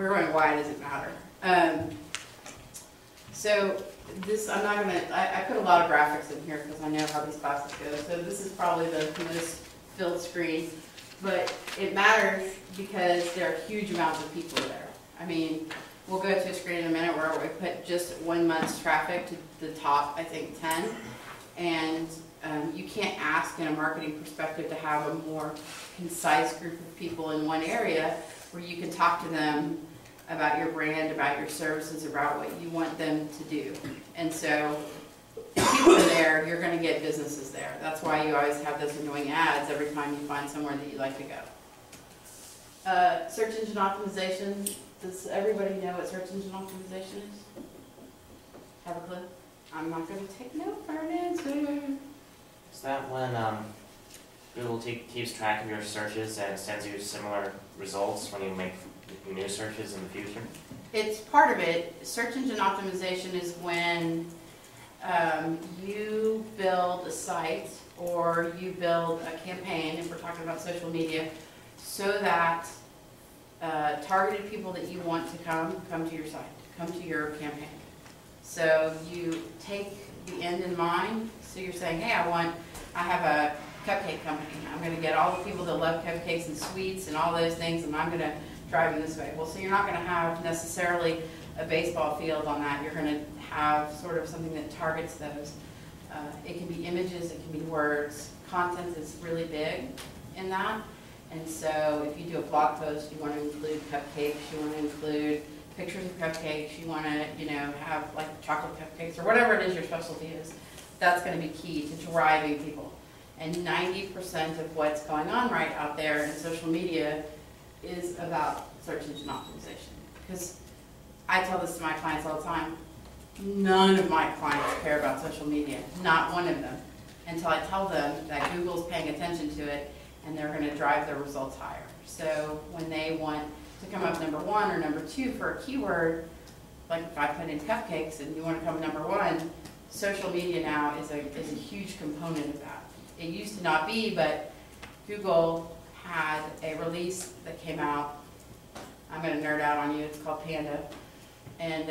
we're going, why does it matter? So this, I'm not going to, I put a lot of graphics in here because I know how these classes go. So this is probably the most filled screen, but it matters because there are huge amounts of people there. I mean, we'll go to a screen in a minute where we put just 1 month's traffic to the top, I think, 10. And you can't ask in a marketing perspective to have a more concise group of people in one area where you can talk to them about your brand, about your services, about what you want them to do. And so if people are there, you're going to get businesses there. That's why you always have those annoying ads every time you find somewhere that you'd like to go. Search engine optimization. Does everybody know what search engine optimization is? Have a clue? I'm not going to take no for an answer. Is that when Google keeps track of your searches and sends you similar results when you make new searches in the future? It's part of it. Search engine optimization is when you build a site or you build a campaign, if we're talking about social media, so that targeted people that you want to come to your site, come to your campaign. So you take the end in mind. So you're saying, hey, I have a cupcake company. I'm going to get all the people that love cupcakes and sweets and all those things, and I'm going to drive them this way. Well, so you're not going to have necessarily a baseball field on that. You're going to have sort of something that targets those. It can be images, it can be words. Content is really big in that. And so if you do a blog post, you want to include cupcakes, you want to include pictures of cupcakes, you want to, have like chocolate cupcakes or whatever it is your specialty is. That's going to be key to driving people. And 90% of what's going on right out there in social media is about search engine optimization. Because I tell this to my clients all the time, none of my clients care about social media, not one of them, until I tell them that Google's paying attention to it and they're going to drive their results higher. So when they want to come up number 1 or number 2 for a keyword, like if I put in cupcakes and you want to come number 1, social media now is a huge component of that. It used to not be, but Google had a release that came out. I'm going to nerd out on you. It's called Panda. And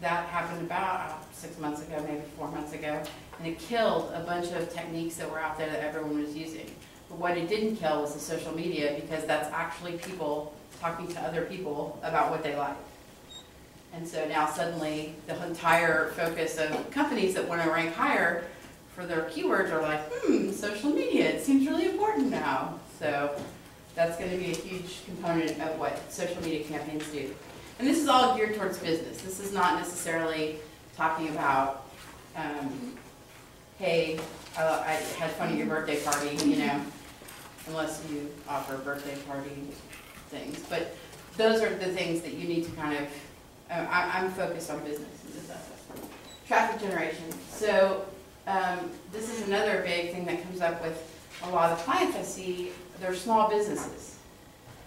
that happened about 6 months ago, maybe 4 months ago. And it killed a bunch of techniques that were out there that everyone was using. But what it didn't kill was the social media, because that's actually people talking to other people about what they like. And so now suddenly the entire focus of companies that want to rank higher for their keywords are like, social media, it seems really important now. So that's going to be a huge component of what social media campaigns do. And this is all geared towards business. This is not necessarily talking about, hey, I had fun at your birthday party, unless you offer birthday party things. But those are the things that you need to kind of, I'm focused on business in this aspect. Traffic generation. So this is another big thing that comes up with a lot of the clients I see. They're small businesses.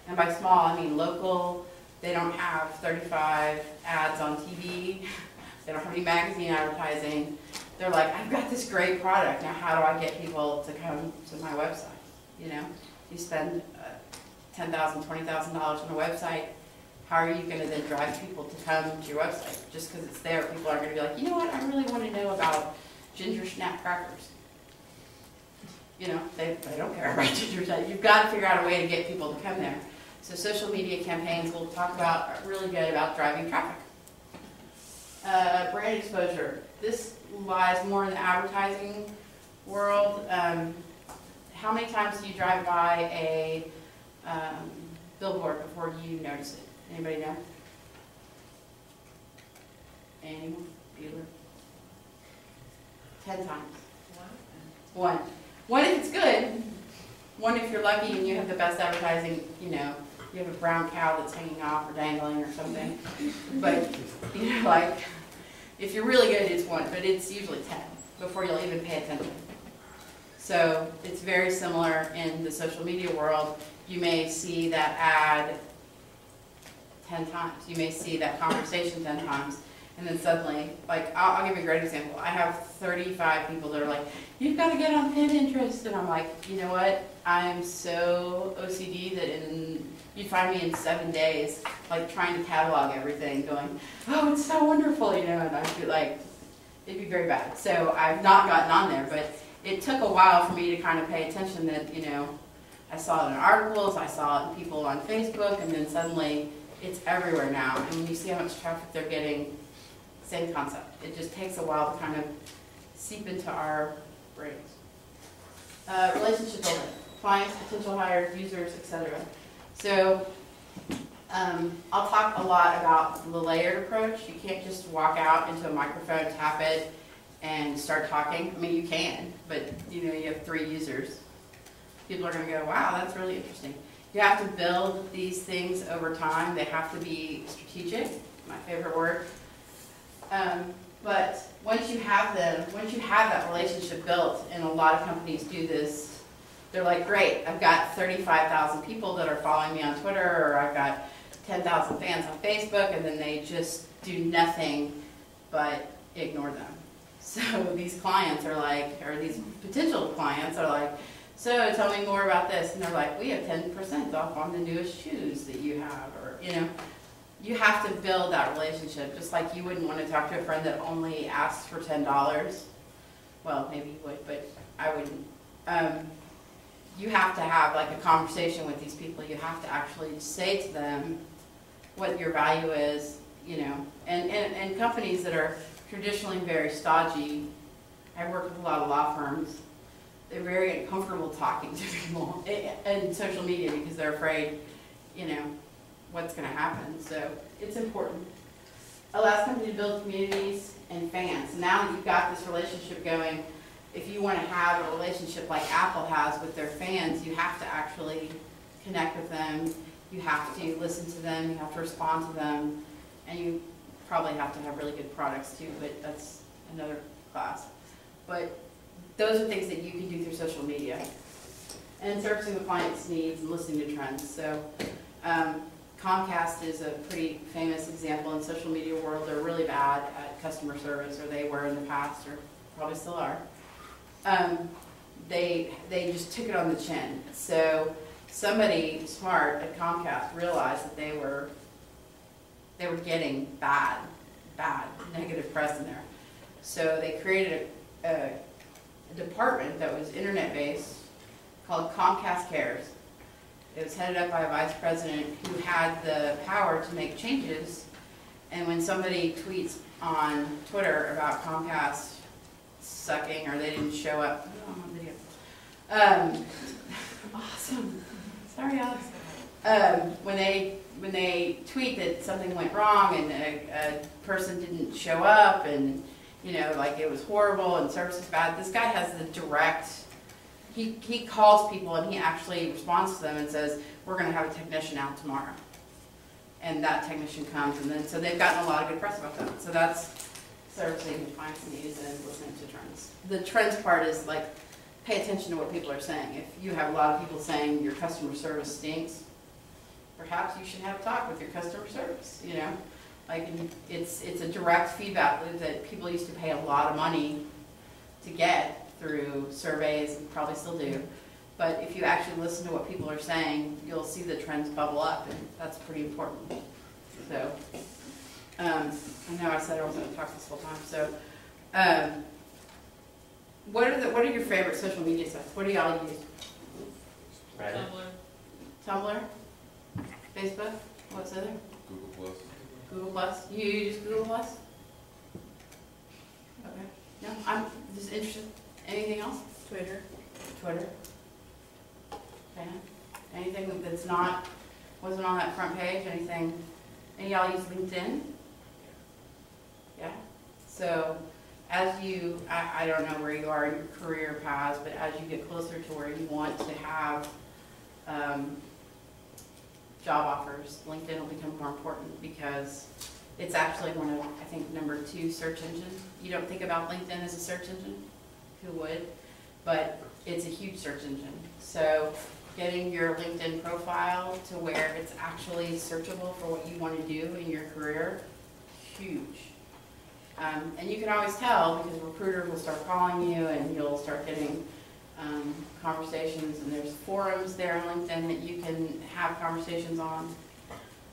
And by small, I mean local. They don't have 35 ads on TV. They don't have any magazine advertising. They're like, I've got this great product. Now how do I get people to come to my website? You spend $10,000, $20,000 on a website. How are you going to then drive people to come to your website? Just because it's there, people are going to be like, you know what, I really want to know about ginger snap crackers. They don't care about ginger snap. You've got to figure out a way to get people to come there. So social media campaigns we'll talk about are really good about driving traffic. Brand exposure. This lies more in the advertising world. How many times do you drive by a billboard before you notice it? Anybody know? Anyone? Bueller? 10 times. One. One if it's good. One if you're lucky and you have the best advertising, you have a brown cow that's hanging off or dangling or something. But, like, if you're really good, it's 1, but it's usually 10 before you'll even pay attention. So it's very similar in the social media world. You may see that ad 10 times. You may see that conversation 10 times. And then suddenly, like, I'll give you a great example. I have 35 people that are like, you've got to get on Pinterest. And I'm like, you know what? I'm so OCD that you'd find me in 7 days, like trying to catalog everything, going, oh, it's so wonderful, you know, and I'd be like, it'd be very bad. So I've not gotten on there, but it took a while for me to kind of pay attention that, you know, I saw it in articles, I saw it in people on Facebook, and then suddenly it's everywhere now. And when you see how much traffic they're getting, same concept. It just takes a while to kind of seep into our brains. Relationship building, clients, potential hires, users, etc. So I'll talk a lot about the layered approach. You can't just walk out into a microphone, tap it, and start talking. I mean, you can, but you know, you have 3 users. People are going to go, wow, that's really interesting. You have to build these things over time. They have to be strategic, my favorite word. But once you have them, once you have that relationship built, and a lot of companies do this, they're like, great, I've got 35,000 people that are following me on Twitter, or I've got 10,000 fans on Facebook, and then they just do nothing but ignore them. So these clients are like, or these potential clients are like, so tell me more about this. And they're like, we have 10% off on the newest shoes that you have, or, you know. You have to build that relationship, just like you wouldn't want to talk to a friend that only asks for $10. Well, maybe you would, but I wouldn't. You have to have like a conversation with these people. You have to actually say to them what your value is, you know. And companies that are traditionally very stodgy, I work with a lot of law firms, they're very uncomfortable talking to people in social media because they're afraid, you know, what's going to happen. So it's important. Allows company to build communities and fans. Now that you've got this relationship going, if you want to have a relationship like Apple has with their fans, you have to actually connect with them. You have to listen to them. You have to respond to them. And you probably have to have really good products too, but that's another class. But those are things that you can do through social media. And servicing the client's needs and listening to trends. So Comcast is a pretty famous example in social media world. They're really bad at customer service, or they were in the past, or probably still are. They just took it on the chin. So somebody smart at Comcast realized that they were getting bad negative press in there. So they created a department that was internet-based called Comcast Cares. It was headed up by a vice president who had the power to make changes. And when somebody tweets on Twitter about Comcast sucking, or they didn't show up, oh, on video. Awesome. Sorry, Alex. When they tweet that something went wrong and a person didn't show up, and you know, like it was horrible and service is bad, this guy has the direct. He calls people and he actually responds to them and says, we're going to have a technician out tomorrow. And that technician comes, and then so they've gotten a lot of good press about that. So that's servicing clients' needs and listening to trends. The trends part is like, pay attention to what people are saying. If you have a lot of people saying your customer service stinks, perhaps you should have a talk with your customer service, you know? Like, it's a direct feedback loop that people used to pay a lot of money to get through surveys, and probably still do. But if you actually listen to what people are saying, you'll see the trends bubble up, and that's pretty important. So, I know I said I wasn't going to talk this whole time. So, what are your favorite social media sites? What do y'all use? Reddit. Tumblr? Facebook? What's the other? Google Plus. Google Plus? You use Google Plus? Okay. No, I'm just interested. Anything else? Twitter. Twitter. Okay. Anything that's wasn't on that front page? Anything? Any of y'all use LinkedIn? Yeah. So as you, I don't know where you are in your career paths, but as you get closer to where you want to have job offers, LinkedIn will become more important because it's actually one of, I think, #2 search engine. You don't think about LinkedIn as a search engine? Who would? But it's a huge search engine. So getting your LinkedIn profile to where it's actually searchable for what you want to do in your career, huge. And you can always tell because recruiters will start calling you and you'll start getting conversations, and there's forums there on LinkedIn that you can have conversations on.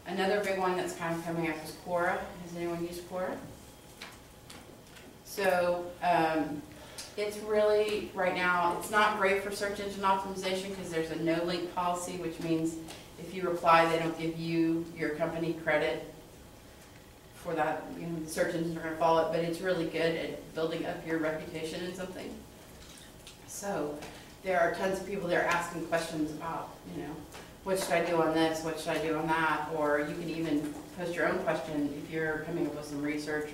Another big one that's kind of coming up is Quora. Has anyone used Quora? So it's really, right now, it's not great for search engine optimization because there's a no link policy, which means if you reply, they don't give you your company credit for that. You know, the search engines are going to follow it, but it's really good at building up your reputation in something. So there are tons of people that are asking questions about, you know, what should I do on this, what should I do on that, or you can even post your own question if you're coming up with some research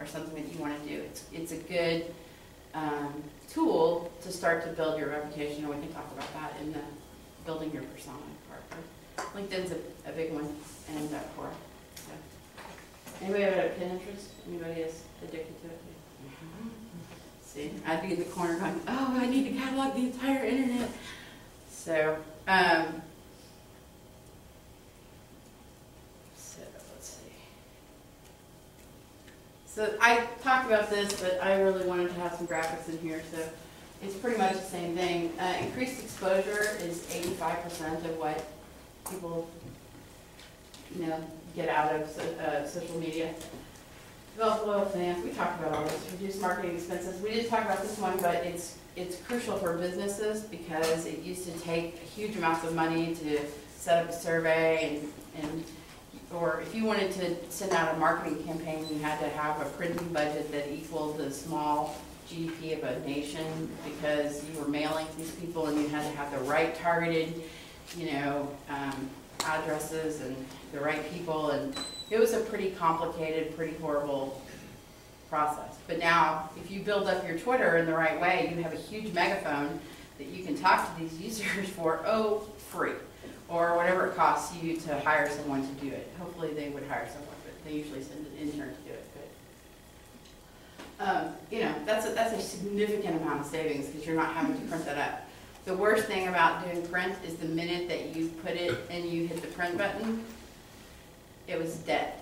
or something that you want to do. It's a good tool to start to build your reputation, and we can talk about that in the building your persona part. LinkedIn's a big one, and Quora. So. Anybody have a Pinterest? Anybody is addicted to it? See, I'd be in the corner going, oh, I need to catalog the entire internet. So, let's see. So I talked about this, but I really wanted to have some graphics in here. So it's pretty much the same thing. Increased exposure is 85% of what people, you know, get out of social media. Develop loyal fans. We talked about all this. Reduce marketing expenses. We didn't talk about this one, but it's crucial for businesses because it used to take huge amounts of money to set up a survey, or if you wanted to send out a marketing campaign, you had to have a printing budget that equaled the small GDP of a nation because you were mailing to these people and you had to have the right targeted, you know, addresses and the right people, and it was a pretty complicated, pretty horrible process. But now, if you build up your Twitter in the right way, you have a huge megaphone that you can talk to these users for, free, or whatever it costs you to hire someone to do it. Hopefully they would hire someone, but they usually send an intern to do it. But you know, that's a significant amount of savings because you're not having to print that up. The worst thing about doing print is the minute that you put it and you hit the print button, it was dead.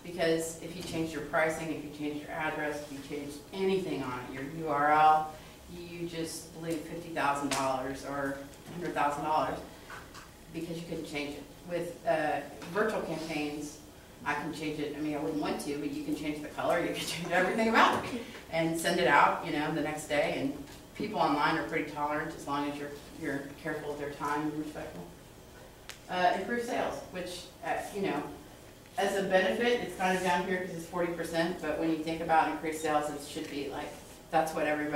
Because if you changed your pricing, if you changed your address, if you changed anything on it, your URL, you just blew $50,000 or $100,000 because you couldn't change it. With virtual campaigns, I can change it. I mean, I wouldn't want to, but you can change the color, you can change everything about it and send it out, you know, the next day. And people online are pretty tolerant as long as you're careful of their time and respectful. Improve sales, which, you know, as a benefit, it's kind of down here because it's 40%, but when you think about increased sales, it should be like, that's what every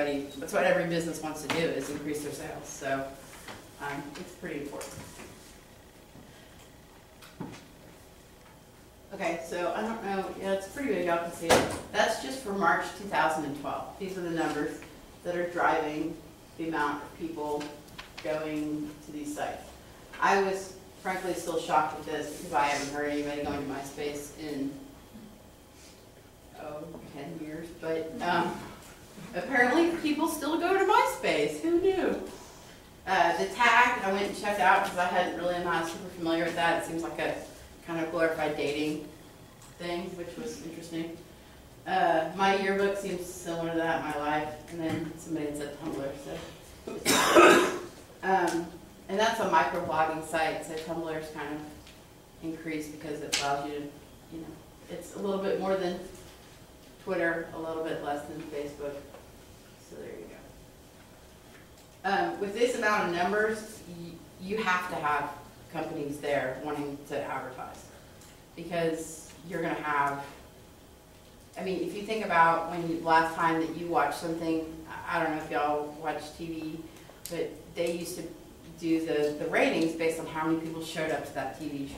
business wants to do is increase their sales. So it's pretty important. Okay, so I don't know, yeah, it's pretty big, y'all can see it. That's just for March 2012. These are the numbers that are driving the amount of people going to these sites. I was frankly still shocked with this because I haven't heard anybody going to MySpace in 10 years, but apparently people still go to MySpace. Who knew? The tag I went and checked out because I'm not super familiar with that. It seems like a kind of glorified dating thing, which was interesting. My yearbook seems similar to that, my life, and then somebody had said Tumblr, so. And that's a microblogging site, so Tumblr's kind of increased because it allows you to, you know, it's a little bit more than Twitter, a little bit less than Facebook. So there you go. With this amount of numbers, you have to have companies there wanting to advertise because you're going to have, I mean, if you think about last time that you watched something, I don't know if y'all watch TV, but they used to do the ratings based on how many people showed up to that TV show.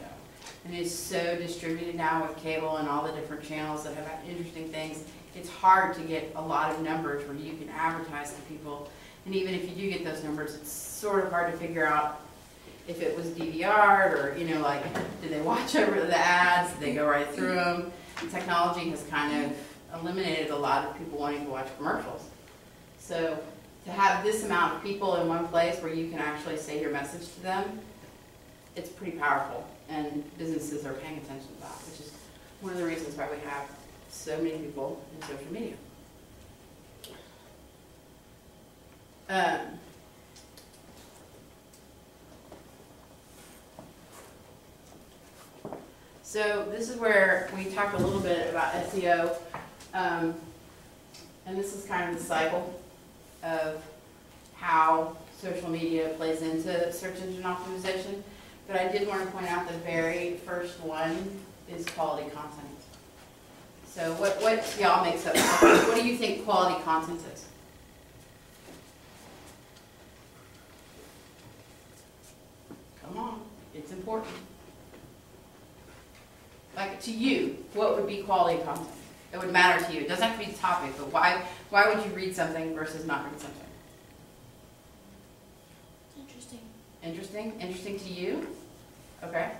And it's so distributed now with cable and all the different channels that have interesting things. It's hard to get a lot of numbers where you can advertise to people. And even if you do get those numbers, it's sort of hard to figure out if it was DVR'd or, you know, like, did they watch over the ads? Did they go right through them? Technology has kind of eliminated a lot of people wanting to watch commercials. So to have this amount of people in one place where you can actually say your message to them, it's pretty powerful. And businesses are paying attention to that, which is one of the reasons why we have so many people in social media. So this is where we talk a little bit about SEO, and this is kind of the cycle of how social media plays into search engine optimization. But I did want to point out the very first one is quality content. So what y'all makes up? What do you think quality content is? Come on, it's important. Like to you, what would be quality content? It would matter to you. It doesn't have to be the topic, but why would you read something versus not read something? Interesting. Interesting? Interesting to you? Okay.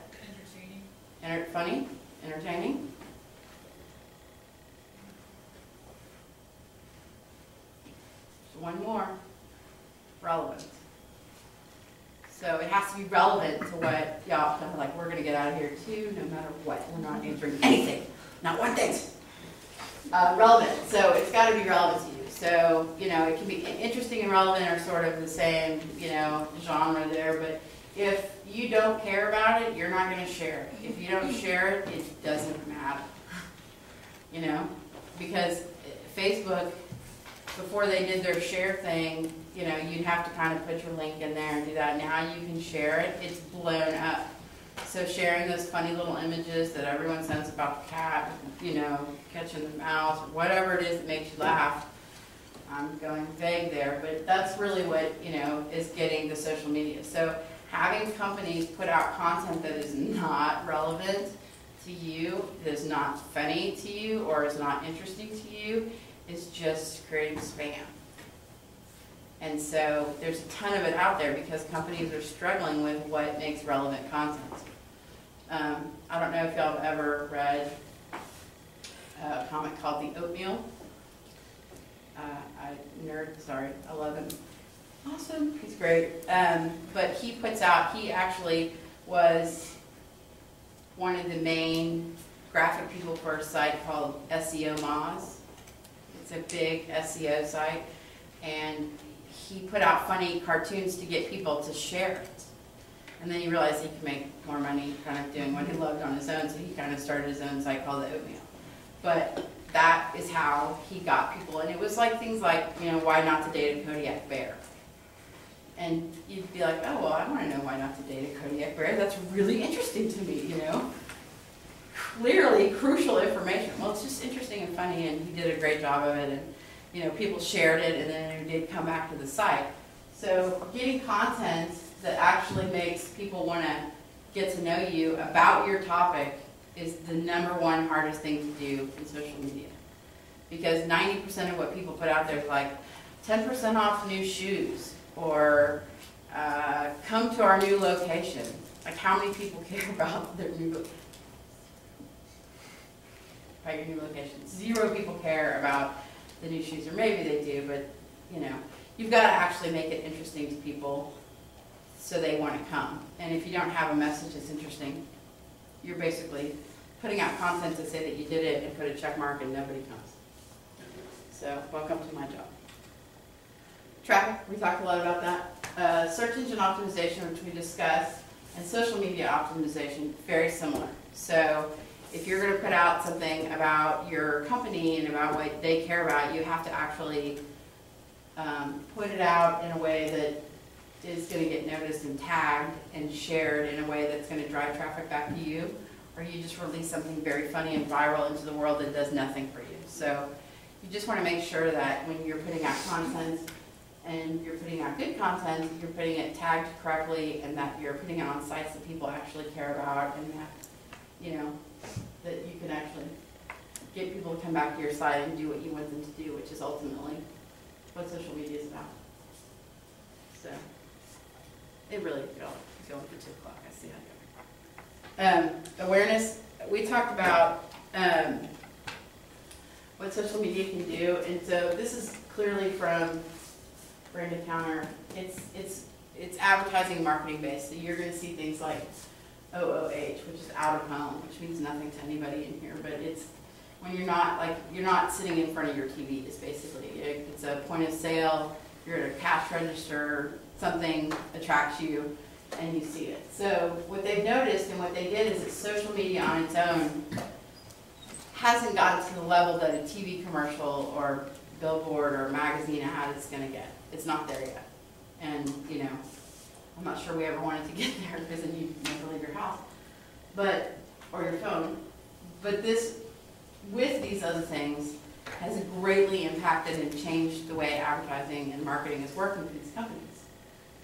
Entertaining. Funny? Entertaining? Just one more. Relevant. So it has to be relevant to what y'all kind of like, we're going to get out of here too, no matter what. We're not answering anything. Not one thing. Relevant. So it's got to be relevant to you. So, you know, it can be interesting and relevant are sort of the same, you know, genre there. But if you don't care about it, you're not going to share it. If you don't share it, it doesn't matter. You know, because Facebook, before they did their share thing, you know, you'd have to kind of put your link in there and do that. Now you can share it. It's blown up. So sharing those funny little images that everyone sends about the cat, you know, catching the mouse, or whatever it is that makes you laugh. I'm going vague there, but that's really what, you know, is getting the social media. So having companies put out content that is not relevant to you, that is not funny to you, or is not interesting to you, is just creating spam. And so there's a ton of it out there because companies are struggling with what makes relevant content. I don't know if y'all have ever read a comic called The Oatmeal. I love him. Awesome, he's great. But he actually was one of the main graphic people for a site called SEO Moz. It's a big SEO site. And he put out funny cartoons to get people to share it. And then he realized he could make more money kind of doing what he loved on his own, so he kind of started his own site called The Oatmeal. But that is how he got people. And it was like things like, you know, why not to date a Kodiak bear? And you'd be like, oh, well, I want to know why not to date a Kodiak bear. That's really interesting to me, you know? Clearly crucial information. Well, it's just interesting and funny, and he did a great job of it. And you know, people shared it, and then it did come back to the site. So getting content that actually makes people want to get to know you about your topic is the #1 hardest thing to do in social media. Because 90% of what people put out there is like 10% off new shoes, or come to our new location. Like, how many people care about their new location? About your new location? 0 people care about the new shoes, or maybe they do, but you know, you've got to actually make it interesting to people so they want to come. And if you don't have a message that's interesting, you're basically putting out content to say that you did it and put a check mark and nobody comes. So welcome to my job. Traffic, we talked a lot about that. Search engine optimization, which we discussed, and social media optimization, very similar. So if you're going to put out something about your company and about what they care about, you have to actually put it out in a way that is going to get noticed and tagged and shared in a way that's going to drive traffic back to you, or you just release something very funny and viral into the world that does nothing for you. So you just want to make sure that when you're putting out content and you're putting out good content, you're putting it tagged correctly, and that you're putting it on sites that people actually care about, and that, you know, that you can actually get people to come back to your site and do what you want them to do, which is ultimately what social media is about. So, it really is going for 2 o'clock, I see how you go. Awareness, we talked about what social media can do, and so this is clearly from Brenda Counter. It's advertising and marketing based, so you're going to see things like OOH, which is out of home, which means nothing to anybody in here, but it's, when you're not sitting in front of your TV, is basically, it's a point of sale, you're at a cash register, something attracts you, and you see it. So what they've noticed and what they did is that social media on its own hasn't gotten to the level that a TV commercial or billboard or magazine ad is going to get. It's not there yet. And, you know, I'm not sure we ever wanted to get there because then you never leave your house, but, or your phone. But this, with these other things, has greatly impacted and changed the way advertising and marketing is working for these companies.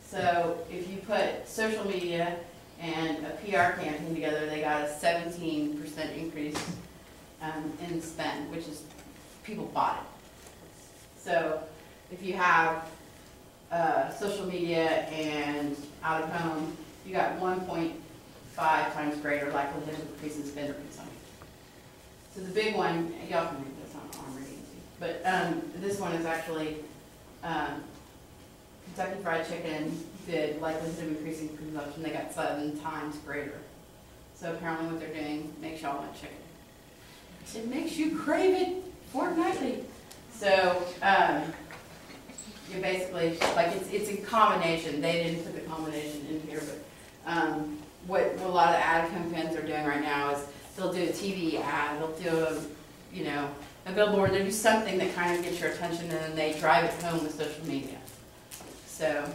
So if you put social media and a PR campaign together, they got a 17% increase in spend, which is, people bought it. So if you have social media and out of home, you got 1.5 times greater likelihood of increase in spend or consumption. So the big one, y'all can read this on I'm reading too, but this one is actually Kentucky Fried Chicken did likelihood of increasing consumption. They got 7 times greater. So apparently what they're doing makes y'all want chicken. It makes you crave it fortnightly. So you basically, like it's a combination. They didn't put the combination in here, but what a lot of ad campaigns are doing right now is they'll do a TV ad, they'll do a billboard, they'll do something that kind of gets your attention, and then they drive it home with social media. So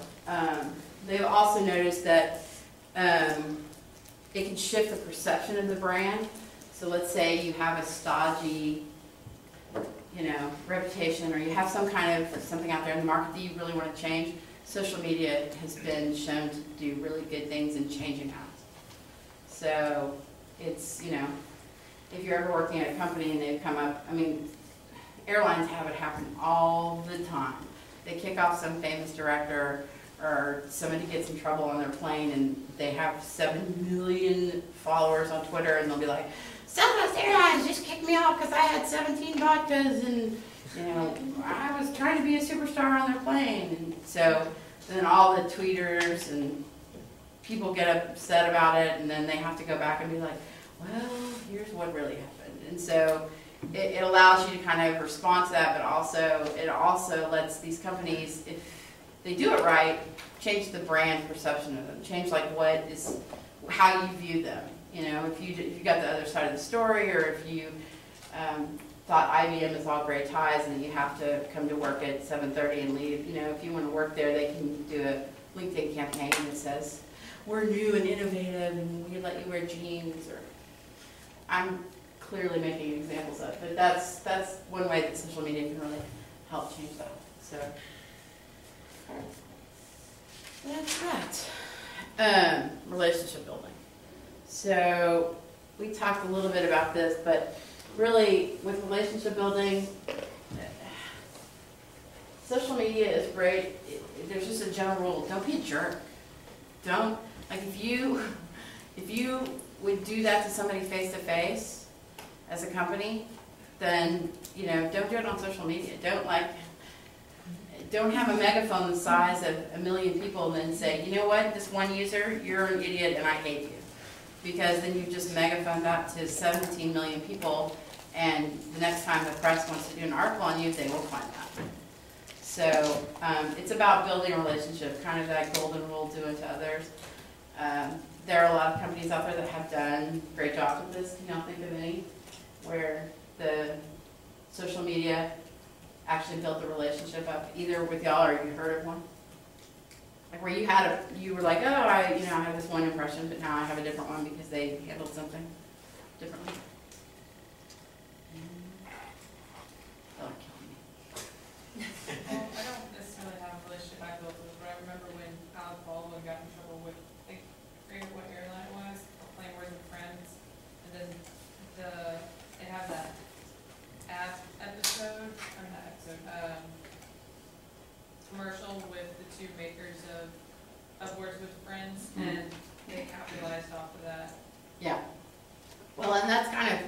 they've also noticed that it can shift the perception of the brand. So let's say you have a stodgy, reputation, or you have some kind of something out there in the market that you really want to change. Social media has been shown to do really good things in changing that. So it's, if you're ever working at a company and they've come up, airlines have it happen all the time. They kick off some famous director or somebody gets in trouble on their plane and they have 7 million followers on Twitter and they'll be like, Southwest Airlines just kicked me off because I had 17 vodkas and, I was trying to be a superstar on their plane. And so then all the tweeters and people get upset about it and then they have to go back and be like, well, here's what really happened. And so it allows you to kind of respond to that, but it also lets these companies, if they do it right, change the brand perception of them, change how you view them. If you got the other side of the story, or if you thought IBM is all gray ties and you have to come to work at 7:30 and leave, if you want to work there, they can do a LinkedIn campaign that says, we're new and innovative and we let you wear jeans, or I'm clearly making examples of it, but that's one way that social media can really help change that. So that's that. Relationship building. So we talked a little bit about this, but really with relationship building, social media is great. There's just a general rule: don't be a jerk. Don't, if you would do that to somebody face to face as a company, then don't do it on social media. Don't have a megaphone the size of 1 million people and then say, you know what, this one user, you're an idiot and I hate you. Because then you just megaphone that to 17 million people, and the next time the press wants to do an article on you, they will find that. So it's about building a relationship, kind of that golden rule, do unto others. There are a lot of companies out there that have done great jobs with this. Can y'all think of any where the social media actually built the relationship up, either with y'all or you heard of one? Like where you were like, oh, I have this one impression, but now I have a different one because they handled something differently. Don't kill me. Well, I don't necessarily have a relationship I built with, but I remember when Alec Baldwin got in trouble with, I forget what airline it was, playing Words with Friends, and then they have that commercial with the 2 makers of Words with Friends, and they capitalized off of that. Yeah. Well, and that's kind of,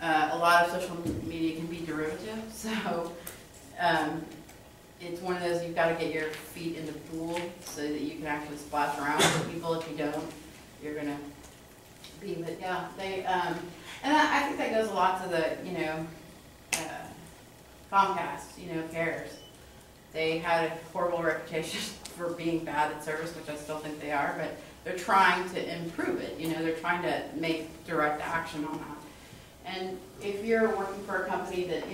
a lot of social media can be derivative, so it's one of those you've got to get your feet in the pool so that you can actually splash around with people. If you don't, you're going to be, but yeah, And I think that goes a lot to the, Comcast, carriers. They had a horrible reputation for being bad at service, which I still think they are, but they're trying to improve it. They're trying to make direct action on that. And if you're working for a company that,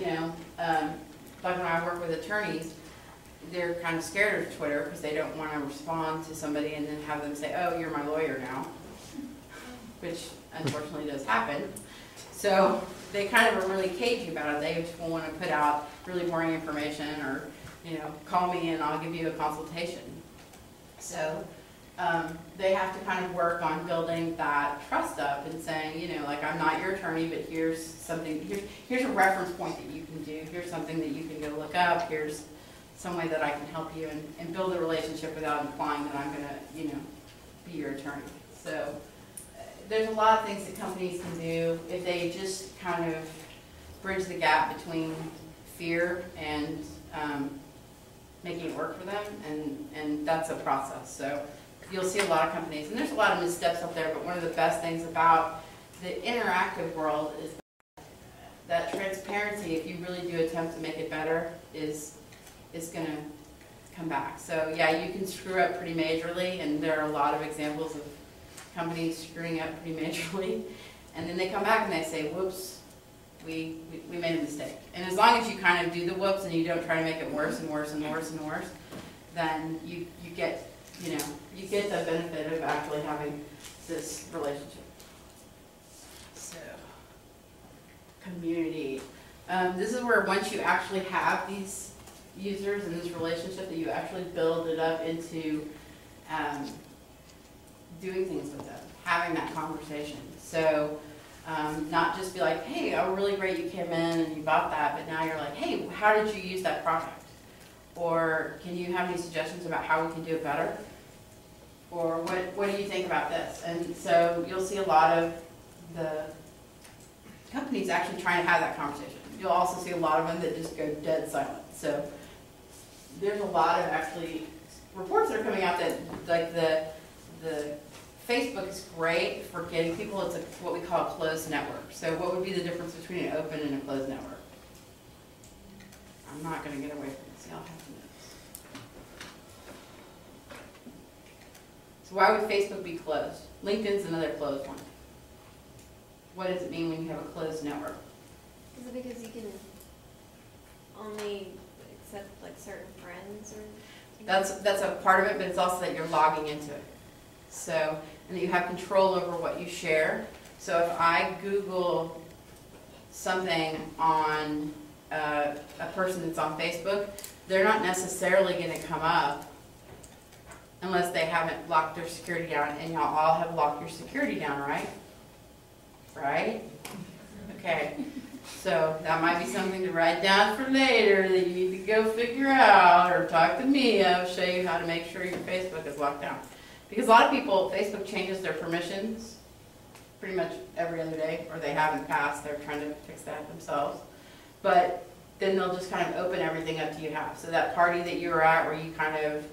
like when I work with attorneys, they're kind of scared of Twitter because they don't want to respond to somebody and then have them say, oh, you're my lawyer now, which unfortunately does happen. So they kind of are really cagey about it. They just want to put out really boring information or, call me and I'll give you a consultation. So they have to kind of work on building that trust up and saying, I'm not your attorney, but here's something, here's a reference point that you can do. Here's something that you can go look up. Here's some way that I can help you and build a relationship without implying that I'm going to, be your attorney. So there's a lot of things that companies can do if they just kind of bridge the gap between fear and making it work for them, and that's a process. So you'll see a lot of companies, and there's a lot of missteps up there, but one of the best things about the interactive world is that transparency, if you really do attempt to make it better, is going to come back. So yeah, you can screw up pretty majorly, and there are a lot of examples of companies screwing up pretty majorly, and then they come back and they say, whoops, we made a mistake. And as long as you kind of do the whoops and you don't try to make it worse and worse and worse and worse, then you get the benefit of actually having this relationship. So, community. This is where once you actually have these users and this relationship, that you actually build it up into doing things with them, having that conversation. So not just be like, hey, oh, really great you came in and you bought that, but now you're like, hey, how did you use that product? Or can you have any suggestions about how we can do it better? Or what do you think about this? And so you'll see a lot of the companies actually trying to have that conversation. You'll also see a lot of them that just go dead silent. So there's a lot of actually reports that are coming out that like the Facebook is great for getting people. It's what we call a closed network. So what would be the difference between an open and a closed network? I'm not going to get away from this. Y'all have to know this. So why would Facebook be closed? LinkedIn's another closed one. What does it mean when you have a closed network? Is it because you can only accept like certain friends or? That's a part of it, but it's also that you're logging into it. So, and that you have control over what you share. So if I Google something on a person that's on Facebook, they're not necessarily going to come up unless they haven't locked their security down. And y'all all have locked your security down, right? Right? Okay. So that might be something to write down for later that you need to go figure out, or talk to me. I'll show you how to make sure your Facebook is locked down. Because a lot of people, Facebook changes their permissions pretty much every other day, or they have in the past. They're trying to fix that themselves. But then they'll just kind of open everything up to you have. So that party that you were at where you kind of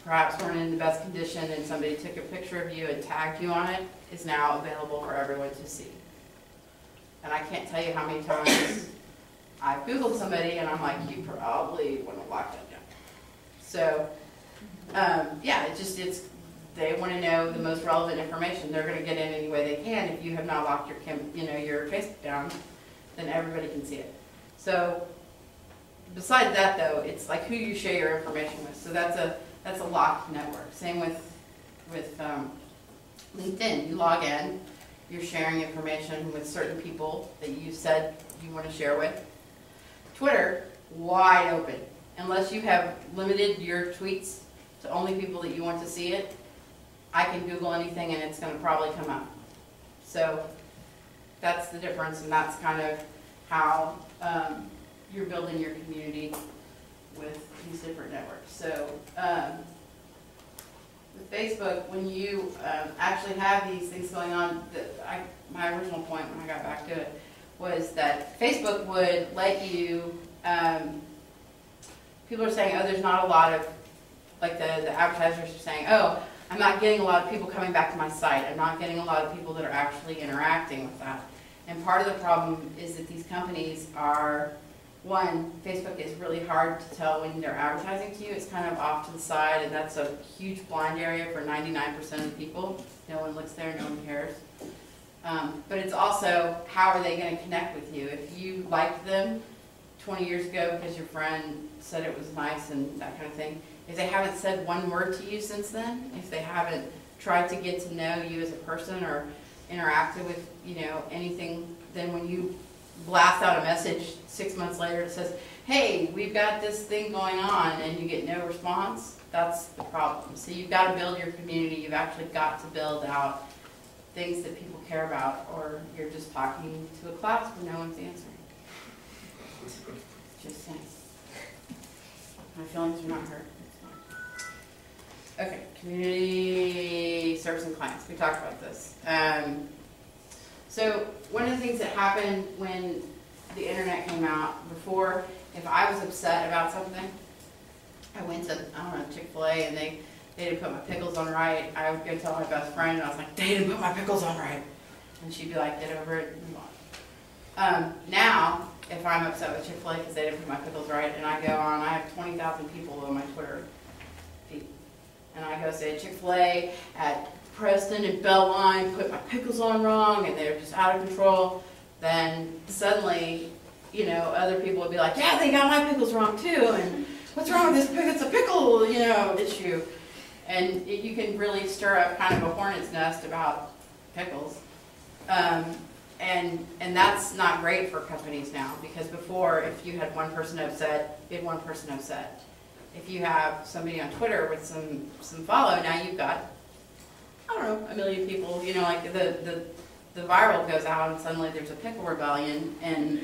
perhaps weren't in the best condition and somebody took a picture of you and tagged you on it is now available for everyone to see. And I can't tell you how many times I've Googled somebody and I'm like, you probably want to lock that down. So, yeah, they want to know the most relevant information. They're going to get in any way they can. If you have not locked your Facebook down, then everybody can see it. So, besides that though, it's like who you share your information with. So that's a locked network. Same with LinkedIn. You log in. You're sharing information with certain people that you said you want to share with. Twitter, wide open. Unless you have limited your tweets to only people that you want to see it, I can Google anything and it's going to probably come up. So that's the difference, and that's kind of how you're building your community with these different networks. So with Facebook, when you actually have these things going on, my original point when I got back to it was that Facebook would let you, people are saying, oh, there's not a lot of, like the advertisers are saying, oh, I'm not getting a lot of people coming back to my site. I'm not getting a lot of people that are actually interacting with that. And part of the problem is that these companies are, one, Facebook is really hard to tell when they're advertising to you. It's kind of off to the side, and that's a huge blind area for 99% of people. No one looks there, no one cares. But it's also, how are they going to connect with you? If you liked them 20 years ago because your friend said it was nice and that kind of thing, if they haven't said one word to you since then, if they haven't tried to get to know you as a person or interacted with, you know, anything, then when you blast out a message 6 months later that says, hey, we've got this thing going on, and you get no response, that's the problem. So you've got to build your community. You've actually got to build out things that people care about, or you're just talking to a class where no one's answering. Just saying. My feelings are not hurt. Okay, community service and clients. We talked about this. So one of the things that happened when the internet came out, before, if I was upset about something, I went to, I don't know, Chick-fil-A, and they didn't put my pickles on right. I would go tell my best friend, and I was like, they didn't put my pickles on right. And she'd be like, get over it and move on. Now, if I'm upset with Chick-fil-A because they didn't put my pickles right, and I go on, I have 20,000 people on my Twitter feed. And I go say, Chick-fil-A at Preston and Beltline put my pickles on wrong, and they're just out of control, then suddenly, you know, other people would be like, yeah, they got my pickles wrong too, and what's wrong with this pickle? It's a pickle, you know, issue. And you can really stir up kind of a hornet's nest about pickles. And that's not great for companies now, because before, if you had one person upset, you had one person upset. If you have somebody on Twitter with some follow, now you've got, I don't know, 1 million people, you know, like the viral goes out and suddenly there's a pickle rebellion, and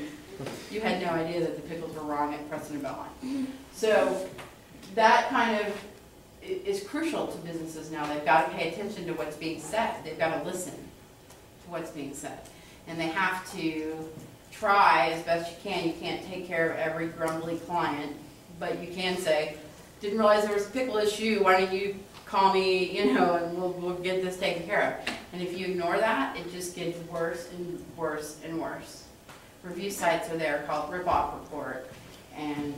you had no idea that the pickles were wrong at Preston and Beltline. So that kind of is crucial to businesses now. They've got to pay attention to what's being said. They've got to listen to what's being said. And they have to try as best you can. You can't take care of every grumbly client, but you can say, didn't realize there was a pickle issue, why don't you call me, you know, and we'll get this taken care of. And if you ignore that, it just gets worse and worse and worse. Review sites are there called Rip Off Report, and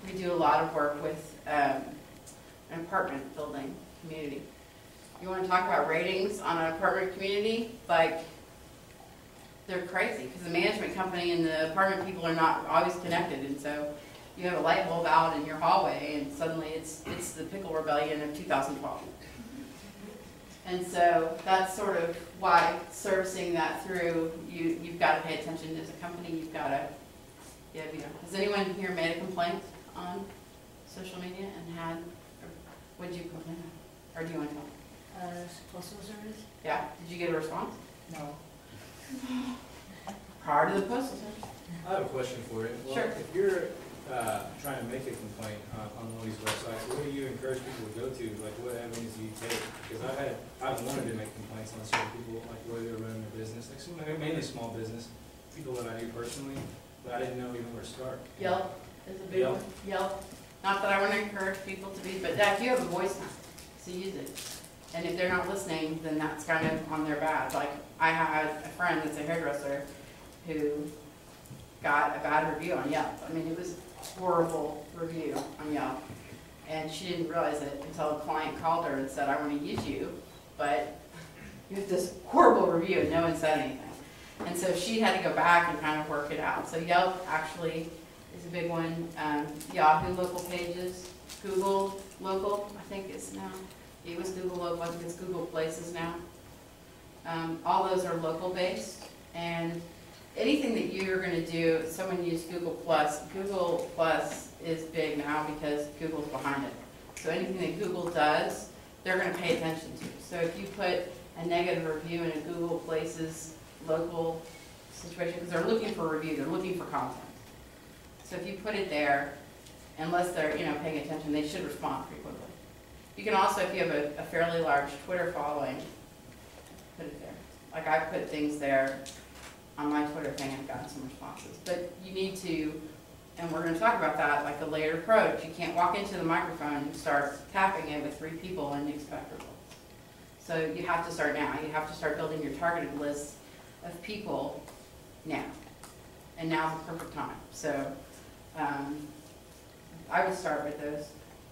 we do a lot of work with an apartment building community. You want to talk about ratings on an apartment community? Like, they're crazy, because the management company and the apartment people are not always connected, and so you have a light bulb out in your hallway, and suddenly it's the pickle rebellion of 2012. And so that's sort of why servicing that through, you've got to pay attention as a company. You've got to, yeah, you know. Has anyone here made a complaint on social media and had, or what did you complain about? Or do you want to tell me? Postal service? Yeah, did you get a response? No. Prior to the postal service? I have a question for you. Well, Sure. if you're trying to make a complaint on one of these websites, what do you encourage people to go to? Like, what avenues do you take? Because I've wanted to make complaints on certain people, like where they're running their business, like mainly small business, people that I do personally, but I didn't know even where to start. Yelp is a big one. Yelp. Not that I want to encourage people to be, but if you have a voice now, so use it. And if they're not listening, then that's kind of on their bad. Like, I had a friend that's a hairdresser who got a bad review on Yelp. I mean, it was a horrible review on Yelp. And she didn't realize it until a client called her and said, I want to use you, but you have this horrible review, and no one said anything. And so she had to go back and kind of work it out. So Yelp actually is a big one. Yahoo local pages, Google local, I think it's now. It was Google local, I think it's Google Places now. All those are local based, and anything that you're going to do, someone used Google Plus. Google Plus is big now because Google's behind it. So anything that Google does, they're going to pay attention to. So if you put a negative review in a Google Places local situation, because they're looking for a review, they're looking for content. So if you put it there, unless they're paying attention, they should respond pretty quickly. You can also, if you have a fairly large Twitter following, put it there. Like, I put things there on my Twitter thing, I've gotten some responses. But you need to, and we're going to talk about that, like a layered approach. You can't walk into the microphone and start tapping it with 3 people and expect results. So you have to start now. You have to start building your targeted list of people now. And now's the perfect time. So I would start with those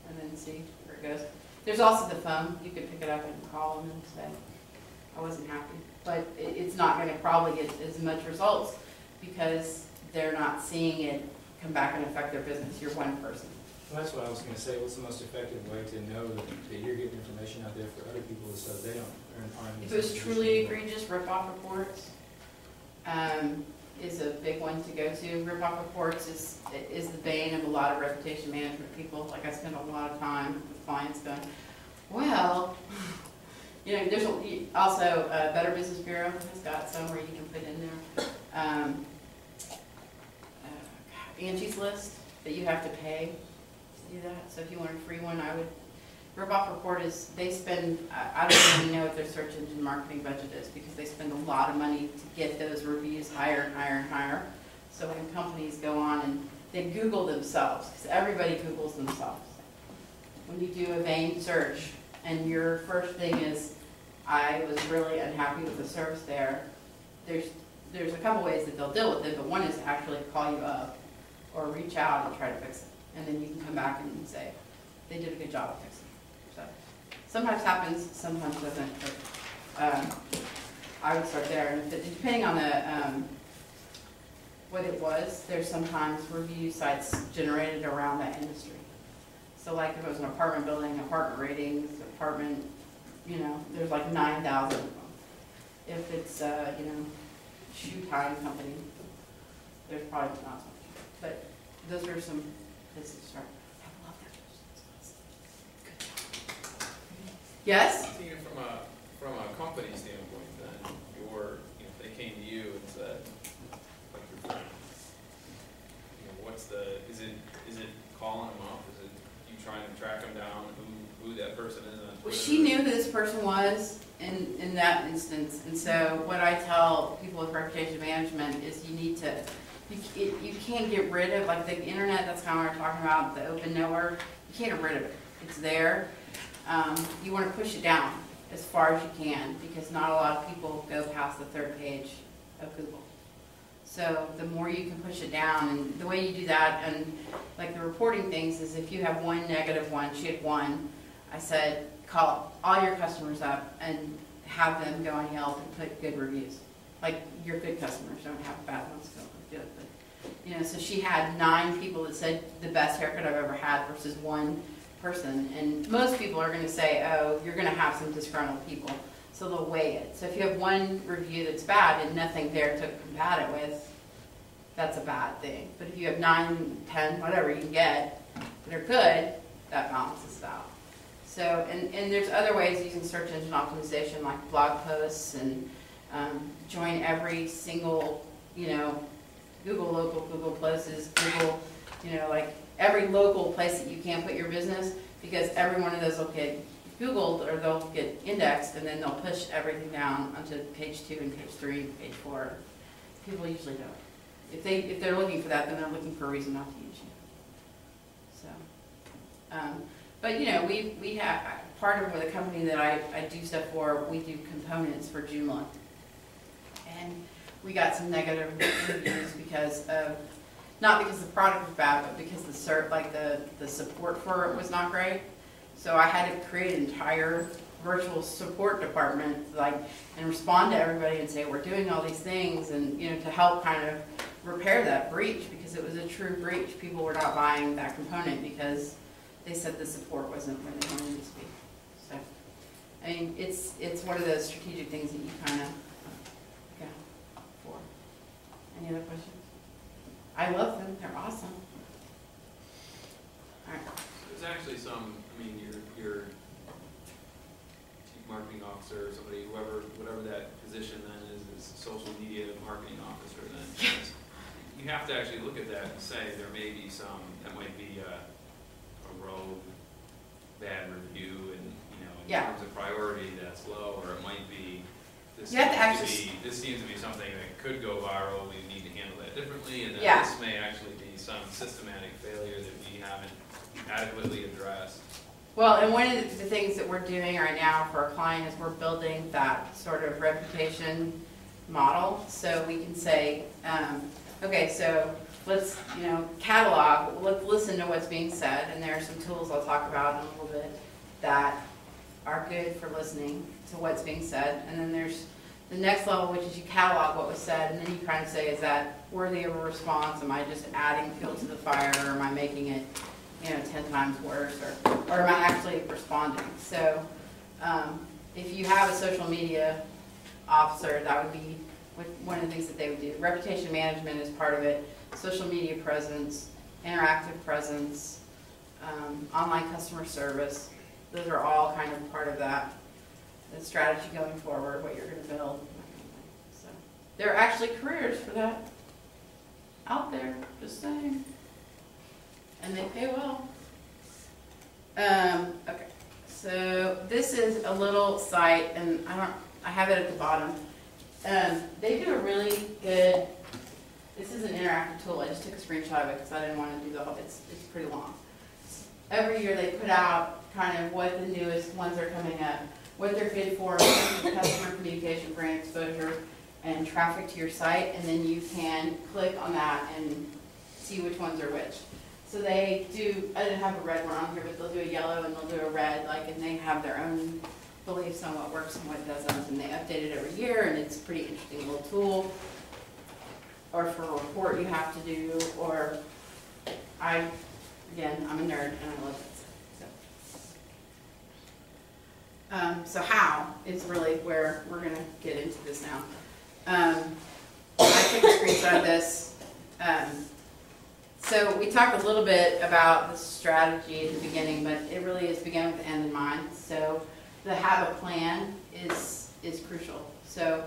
and then see where it goes. There's also the phone. You could pick it up and call them and say, I wasn't happy. But it's not going to probably get as much results because they're not seeing it come back and affect their business. You're one person. Well, that's what I was gonna say, what's the most effective way to know that you're getting information out there for other people so they don't earn If it was truly egregious, rip-off reports is a big one to go to. Rip-off reports is the bane of a lot of reputation management people. Like I spend a lot of time with clients going, well, you know, there's also Better Business Bureau has got some where you can put in there. Angie's List that you have to pay to do that. So if you want a free one, I would. Rip-off report is, they spend, I don't even know what their search engine marketing budget is because they spend a lot of money to get those reviews higher and higher and higher. So when companies go on and they Google themselves, because everybody Googles themselves. When you do a vain search and your first thing is, I was really unhappy with the service there, there's a couple ways that they'll deal with it, but one is to actually call you up or reach out and try to fix it. And then you can come back and say, they did a good job of fixing it. So sometimes happens, sometimes doesn't. But I would start there, and depending on the what it was, there's sometimes review sites generated around that industry. So like if it was an apartment building, apartment ratings, apartment, you know, there's like 9,000 of them. If it's you know, shoe tying company, there's probably not so much. But those are some places to start. I love that. Yes? Thinking from a company standpoint, then if they came to you and said, like your friend, is it calling them up? Is it you trying to track them down? Who that person is on Twitter? Well, she knew who this person was in that instance, and so what I tell people with reputation management is you need to. You can't get rid of, like the internet, that's kind of what we're talking about, the open network, you can't get rid of it. It's there. You want to push it down as far as you can because not a lot of people go past the third page of Google. So the more you can push it down, and the way you do that, and like the reporting things is if you have one negative one, she had one, I said, call all your customers up and have them go on Yelp and put good reviews. Like your good customers don't have bad ones go good, but you know, so she had 9 people that said the best haircut I've ever had versus one person, and most people are going to say, oh, you're going to have some disgruntled people, so they'll weigh it. So if you have one review that's bad and nothing there to combat it with, that's a bad thing. But if you have 9, 10, whatever you can get that are good, that balances it out. So, and there's other ways using search engine optimization like blog posts and join every single, you know, Google local, Google places, Google, you know, like every local place that you can put your business, because every one of those will get Googled or they'll get indexed, and then they'll push everything down onto page 2 and page 3, page 4. People usually don't. If they're looking for that, then they're looking for a reason not to use you. So, but you know, we have part of the company that I do stuff for. We do components for Joomla, and we got some negative reviews because of. Not because the product was bad, but because the support for it was not great. So I had to create an entire virtual support department, and respond to everybody and say we're doing all these things, and you know, to help kind of repair that breach, because it was a true breach. People were not buying that component because they said the support wasn't where they wanted it to be. So, I mean, it's one of those strategic things that you kind of go for. Any other questions? I love them. They're awesome. All right. There's actually some, I mean, your chief marketing officer, or somebody, whatever that position then is social media marketing officer then. Yes. You have to actually look at that and say there may be some, that might be a rogue bad review, and you know, in terms of priority that's low, or it might be this seems to be something that could go viral, we need to handle that differently, and then this may actually be some systematic failure that we haven't adequately addressed. Well, and one of the things that we're doing right now for our client is we're building that sort of reputation model. So we can say, okay, so let's, catalog, let's listen to what's being said, and there are some tools I'll talk about in a little bit that are good for listening to what's being said. And then there's the next level, which is you catalog what was said, and then you kind of say, is that worthy of a response? Am I just adding fuel to the fire, or am I making it, 10 times worse, or am I actually responding? So if you have a social media officer, that would be one of the things that they would do. Reputation management is part of it, social media presence, interactive presence, online customer service. Those are all kind of part of that. The strategy going forward, what you're going to build. So there are actually careers for that out there, just saying. And they pay well. Okay, so this is a little site, and I have it at the bottom. They do a really good, this is an interactive tool. I just took a screenshot of it because I didn't want to do the whole, it's pretty long. Every year they put out kind of what the newest ones are coming up, what they're good for, customer communication, brand exposure, and traffic to your site, and then you can click on that and see which ones are which. So they do, I didn't have a red one on here, but they'll do a yellow and they'll do a red, and they have their own beliefs on what works and what doesn't, and they update it every year, and it's a pretty interesting little tool. Or for a report you have to do, or again, I'm a nerd and I love it. So how is really where we're going to get into this now. I took a screenshot of this. So we talked a little bit about the strategy at the beginning, but it really is begin with the end in mind. So the have a plan is crucial. So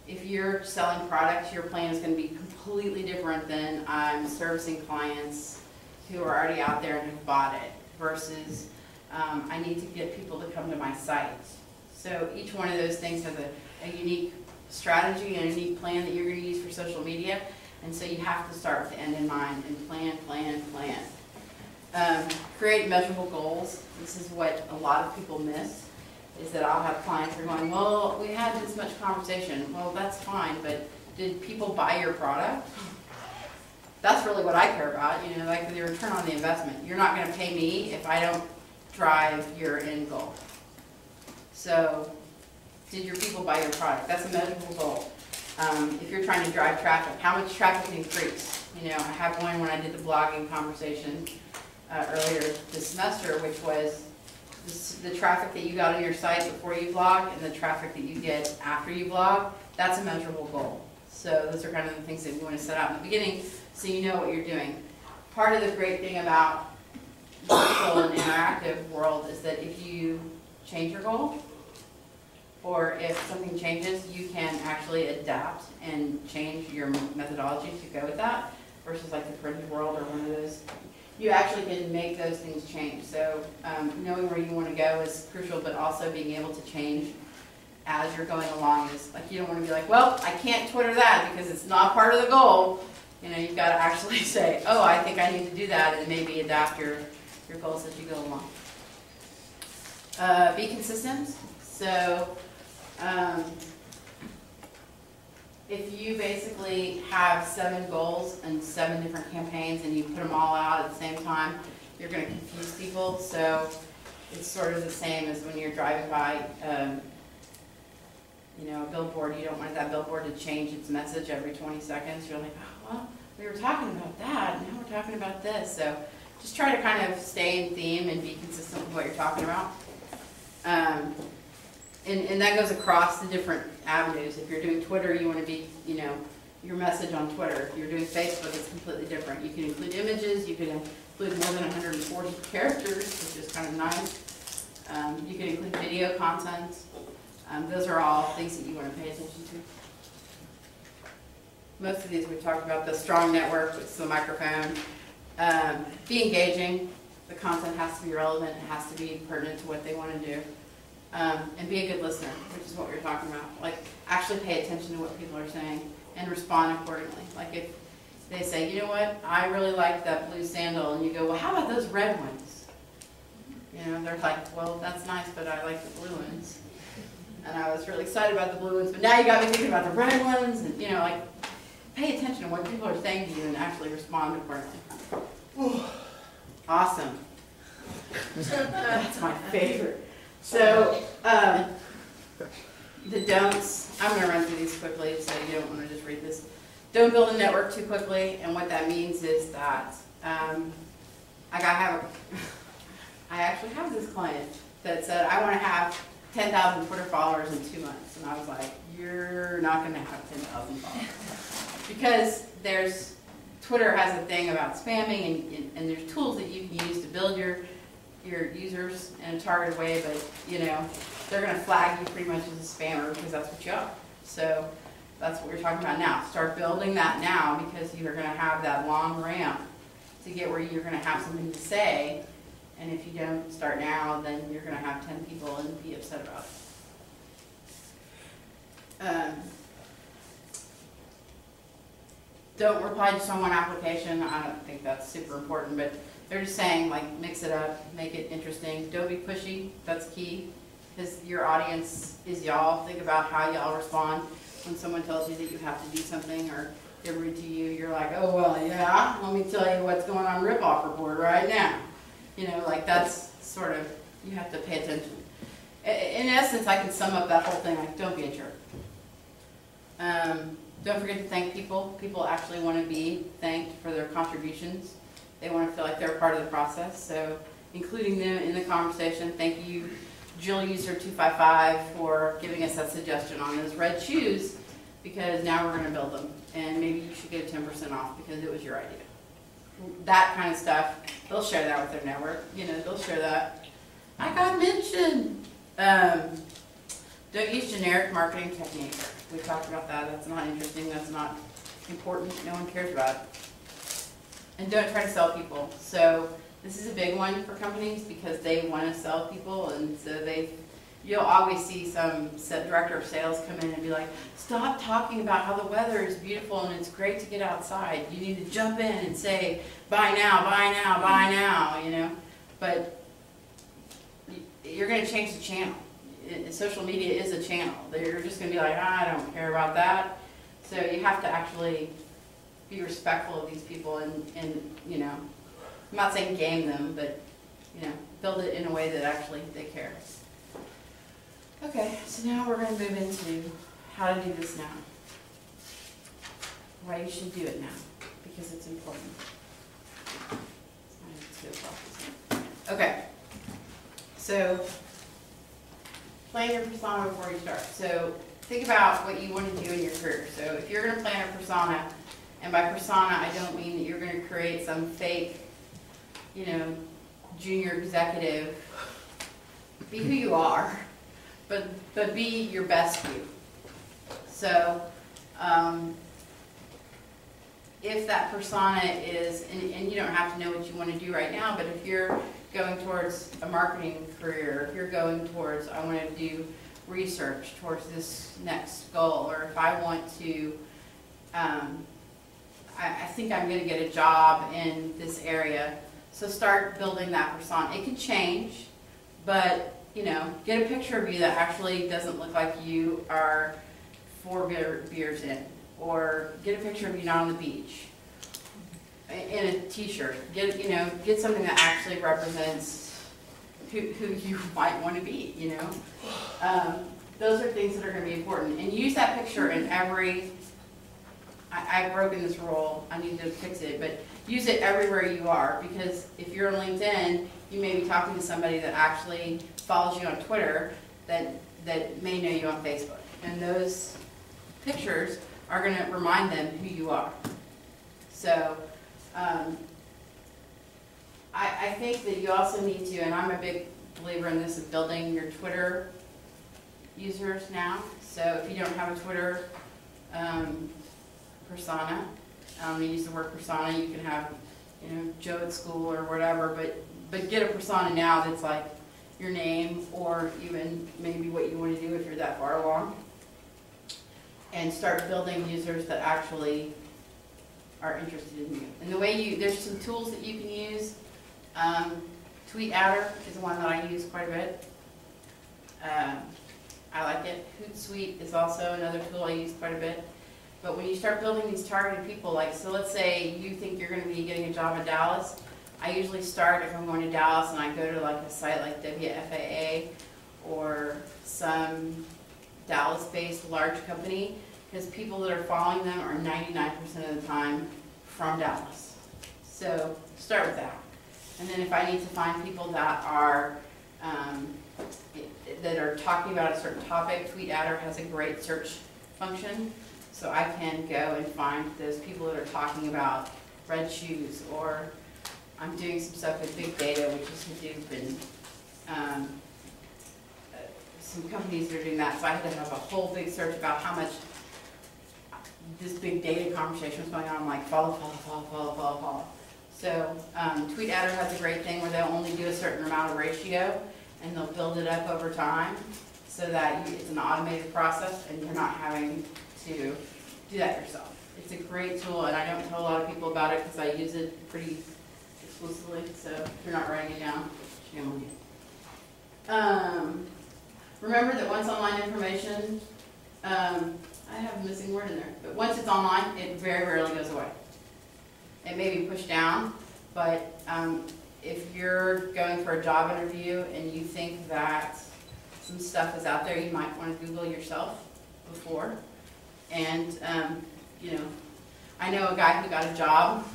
if you're selling products, your plan is going to be completely different than I'm servicing clients who are already out there and have bought it versus I need to get people to come to my site. So each one of those things has a unique strategy and a unique plan that you're going to use for social media. And so you have to start with the end in mind and plan. Create measurable goals. This is what a lot of people miss, is that I'll have clients who are going, well, we had this much conversation. Well, that's fine, but did people buy your product? That's really what I care about, like the return on the investment. You're not going to pay me if I don't drive your end goal. So, did your people buy your product? That's a measurable goal. If you're trying to drive traffic, how much traffic increased? I have one when I did the blogging conversation earlier this semester, which was the traffic that you got on your site before you blog and the traffic that you get after you blog. That's a measurable goal. So those are kind of the things that you want to set out in the beginning so you know what you're doing. Part of the great thing about virtual and interactive world is that if you change your goal, or if something changes, you can actually adapt and change your methodology to go with that, versus like the printed world or one of those. You actually can make those things change. So knowing where you want to go is crucial, but also being able to change as you're going along is like, you don't want to be like, well, I can't Twitter that because it's not part of the goal. You've got to actually say, oh, I think I need to do that, and maybe adapt your goals as you go along. Be consistent. So if you basically have 7 goals and 7 different campaigns and you put them all out at the same time, you're going to confuse people. So it's sort of the same as when you're driving by a billboard. You don't want that billboard to change its message every 20 seconds. You're like, oh, well, we were talking about that, now we're talking about this. So just try to kind of stay in theme and be consistent with what you're talking about. And that goes across the different avenues. If you're doing Twitter, you want to be, your message on Twitter. If you're doing Facebook, it's completely different. You can include images, you can include more than 140 characters, which is kind of nice. You can include video content. Those are all things that you want to pay attention to. Most of these we've talked about. The strong network, which is the microphone. Be engaging. The content has to be relevant. It has to be pertinent to what they want to do. And be a good listener, which is what we were talking about. Like, actually pay attention to what people are saying and respond accordingly. Like if they say, you know what, I really like that blue sandal, and you go, well, how about those red ones? They're like, well, that's nice, but I like the blue ones. and I was really excited about the blue ones, but now you got me thinking about the red ones, and, you know, like, pay attention to what people are saying to you and actually respond accordingly. Awesome. That's my favorite. So, the don'ts, I'm gonna run through these quickly, so you don't wanna just read this. Don't build a network too quickly, and what that means is that, I actually have this client that said, I wanna have 10,000 Twitter followers in 2 months, and I was like, you're not gonna have 10,000 followers. Because Twitter has a thing about spamming, and there's tools that you can use to build your users in a targeted way, but, you know, they're gonna flag you pretty much as a spammer because that's what you are. So that's what we're talking about now. Start building that now, because you're gonna have that long ramp to get where you're gonna have something to say, and if you don't start now, then you're gonna have 10 people and be upset about it. Don't reply to someone application. I don't think that's super important, but they're just saying, like, mix it up, make it interesting. Don't be pushy, that's key, because your audience is y'all. Think about how y'all respond when someone tells you that you have to do something, or they're rude to you. You're like, oh, well, yeah, let me tell you what's going on Rip-Off Report right now. You know, like, that's sort of, you have to pay attention. In essence, I can sum up that whole thing like, don't be a jerk. Don't forget to thank people. People actually want to be thanked for their contributions. They want to feel like they're part of the process. So including them in the conversation. Thank you, Jill User 255, for giving us that suggestion on those red shoes, because now we're going to build them. And maybe you should get 10% off because it was your idea. That kind of stuff. They'll share that with their network. You know, they'll share that. I got mentioned. Don't use generic marketing techniques. We talked about that. That's not interesting. That's not important. No one cares about it. And don't try to sell people. So this is a big one for companies because they want to sell people, and so you'll always see some director of sales come in and be like, stop talking about how the weather is beautiful and it's great to get outside. You need to jump in and say, buy now, buy now, buy now, you know. But you're going to change the channel. Social media is a channel. You're just going to be like, I don't care about that. So you have to actually be respectful of these people and you know, I'm not saying game them, but, you know, build it in a way that actually they care. Okay, so now we're going to move into how to do this now. Why you should do it now, because it's important. Okay, so plan your persona before you start. So think about what you want to do in your career. So if you're going to plan a persona, and by persona I don't mean that you're going to create some fake, you know, junior executive. Be who you are, but be your best you. So if that persona is, and you don't have to know what you want to do right now, but if you're going towards a marketing career, if you're going towards, I want to do research towards this next goal, or if I want to, I think I'm going to get a job in this area. So start building that persona. It can change, but, you know, get a picture of you that actually doesn't look like you are 4 beers in, or get a picture of you not on the beach in a t-shirt. Get something that actually represents who you might want to be, you know. Those are things that are going to be important. And use that picture in every, I've broken this rule, I need to fix it, but use it everywhere you are, because if you're on LinkedIn, you may be talking to somebody that actually follows you on Twitter that may know you on Facebook. And those pictures are going to remind them who you are. So I think that you also need to, and I'm a big believer in this, of building your Twitter users now. So if you don't have a Twitter persona, they use the word persona, you can have, you know, Joe at school or whatever, but get a persona now that's like your name, or even maybe what you want to do if you're that far along. And start building users that actually are interested in you. And the way there's some tools that you can use. TweetAdder is one that I use quite a bit. I like it. Hootsuite is also another tool I use quite a bit. But when you start building these targeted people, like, so let's say you think you're going to be getting a job in Dallas. I usually start, if I'm going to Dallas, and I go to like a site like WFAA or some Dallas-based large company, because people that are following them are 99% of the time from Dallas. So start with that. And then if I need to find people that are talking about a certain topic, TweetAdder has a great search function. So I can go and find those people that are talking about red shoes, or I'm doing some stuff with big data, which is Hadoop, and some companies that are doing that. So I had to have a whole big search about how much this big data conversation was going on. I'm like, follow. So TweetAdder has a great thing where they'll only do a certain amount of ratio, and they'll build it up over time so that it's an automated process and you're not having to do that yourself. It's a great tool, and I don't tell a lot of people about it because I use it pretty exclusively, so if you're not writing it down, shame on you. Remember that once online information, I have a missing word in there, but once it's online, it very rarely goes away. It may be pushed down, but if you're going for a job interview and you think that some stuff is out there, you might want to Google yourself before. And, I know a guy who got a job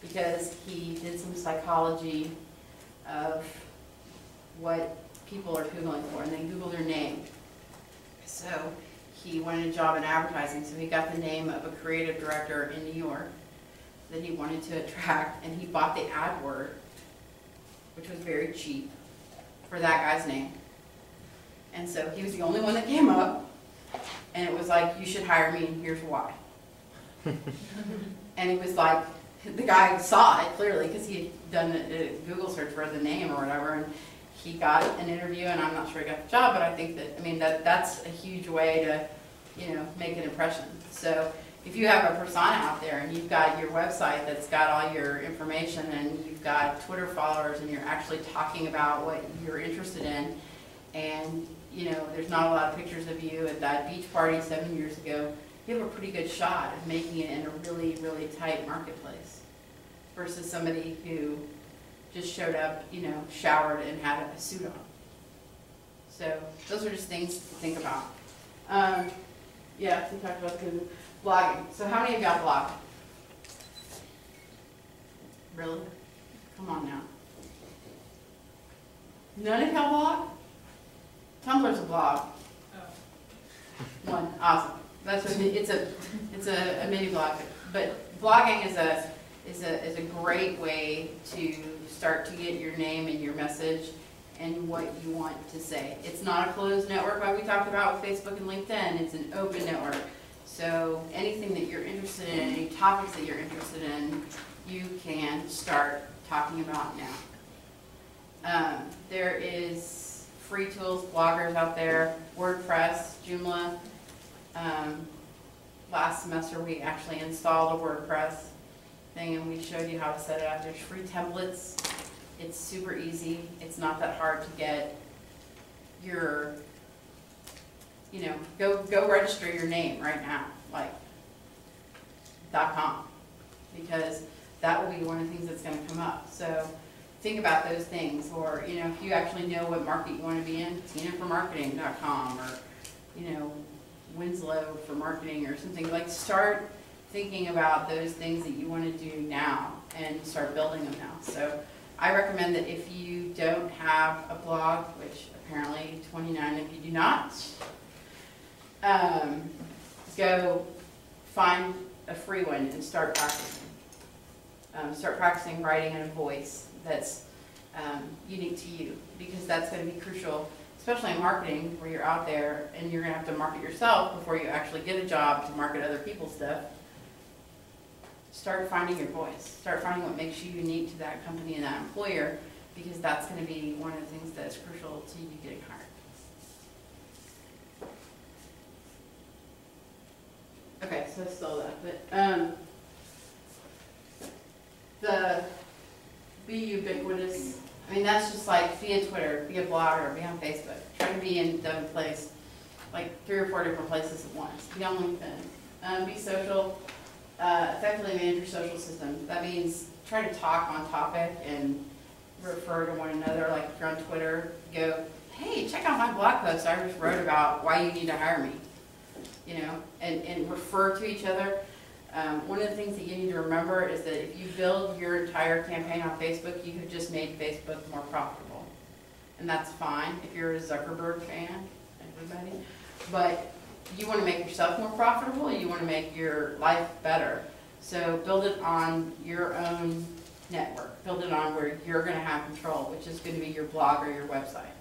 because he did some psychology of what people are Googling for, and they Google their name. So he wanted a job in advertising, so he got the name of a creative director in New York that he wanted to attract, and he bought the AdWord, which was very cheap, for that guy's name. And so he was the only one that came up, and it was like, you should hire me, and here's why. And it was like, the guy saw it clearly because he had done a Google search for the name or whatever, and he got an interview, and I'm not sure he got the job, but I think that, that's a huge way to, make an impression. So if you have a persona out there and you've got your website that's got all your information, and you've got Twitter followers, and you're actually talking about what you're interested in, and there's not a lot of pictures of you at that beach party 7 years ago, you have a pretty good shot of making it in a really, really tight marketplace versus somebody who just showed up, showered and had a suit on. So those are just things to think about. Yeah, we talked about the blogging. So how many of y'all blog? Really? Come on now. None of y'all blog? Tumblr's a blog. Oh. One, awesome. That's what it's a mini blog. But blogging is a great way to start to get your name and your message and what you want to say. It's not a closed network like we talked about with Facebook and LinkedIn. It's an open network. So anything that you're interested in, any topics that you're interested in, you can start talking about now. There is free tools, bloggers out there, WordPress, Joomla. Last semester we actually installed a WordPress thing, and we showed you how to set it up. There's free templates. It's super easy. It's not that hard to get your, go register your name right now, like .com, because that will be one of the things that's going to come up. So think about those things, or if you actually know what market you want to be in, tinaformarketing.com, or Winslow for marketing or something. Like, start thinking about those things that you want to do now and start building them now. So I recommend that if you don't have a blog, which apparently 29 of you do not, go find a free one and start practicing. Start practicing writing in a voice that's unique to you, because that's going to be crucial, especially in marketing, where you're out there and you're going to have to market yourself before you actually get a job to market other people's stuff. Start finding your voice. Start finding what makes you unique to that company and that employer, because that's going to be one of the things that's crucial to you getting hired. Okay, so still that, but the be ubiquitous. I mean, that's just like, be a Twitter, be a blogger, be on Facebook. Try to be in the place. like 3 or 4 different places at once. Be on LinkedIn. Be social, effectively manage your social system. That means try to talk on topic and refer to one another. Like if you're on Twitter, go, hey, check out my blog post I just wrote about why you need to hire me. You know, and refer to each other. One of the things that you need to remember is that if you build your entire campaign on Facebook, you have just made Facebook more profitable. And that's fine if you're a Zuckerberg fan, everybody. But you want to make yourself more profitable, you want to make your life better. So build it on your own network. Build it on where you're going to have control, which is going to be your blog or your website.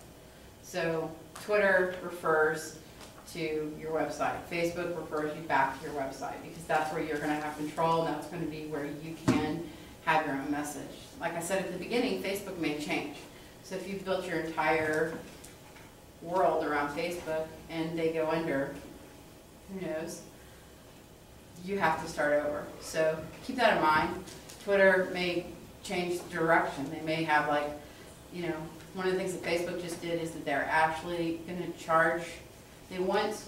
So Twitter refers to your website. Facebook refers you back to your website because that's where you're going to have control, and that's going to be where you can have your own message. Like I said at the beginning, Facebook may change. So if you've built your entire world around Facebook and they go under, who knows, you have to start over. So keep that in mind. Twitter may change direction. They may have, like, you know, one of the things that Facebook just did is that they're actually going to charge. They want